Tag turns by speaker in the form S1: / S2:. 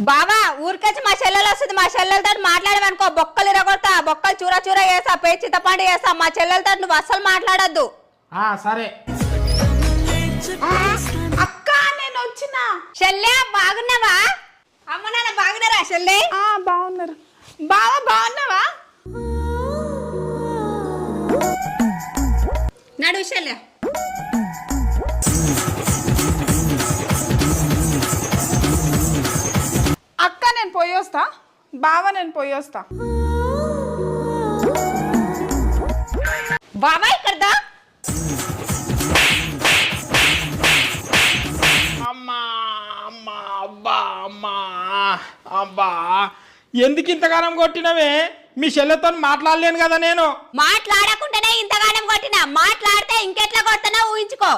S1: బావా ఊరికొచ్చి మా చెల్లెలు వస్తుంది, మా చెల్లెలతో మాట్లాడమనుకో బొక్కలు ఇరగొడతా, బొక్కలు చూర చూర చేస్తా, పే చిత్తపండు చేస్తా. మా చెల్లెలతో నువ్వు అస్సలు మాట్లాడద్దు.
S2: సరే
S3: అక్క నేను వచ్చిన.
S1: చెల్లె బాగున్నావా? అమ్మ నాన్న బాగున్నారా? చెల్లె
S3: బాగున్నారు. బావా బాగున్నావా?
S1: నడు చెల్లె.
S3: అక్క నేను పోయి వస్తా. బావా నేను పోయి వస్తా.
S1: బావా ఇక్కడదా?
S2: అమ్మా అమ్మా అబ్బా అమ్మా అబ్బా ఎందుకు ఇంతగానం కొట్టినవే? మీ చెల్లెతో మాట్లాడలేను కదా నేను.
S1: మాట్లాడకుండానే ఇంతగానం కొట్టినా, మాట్లాడితే ఇంకెట్లా కొడతానో ఊహించుకో.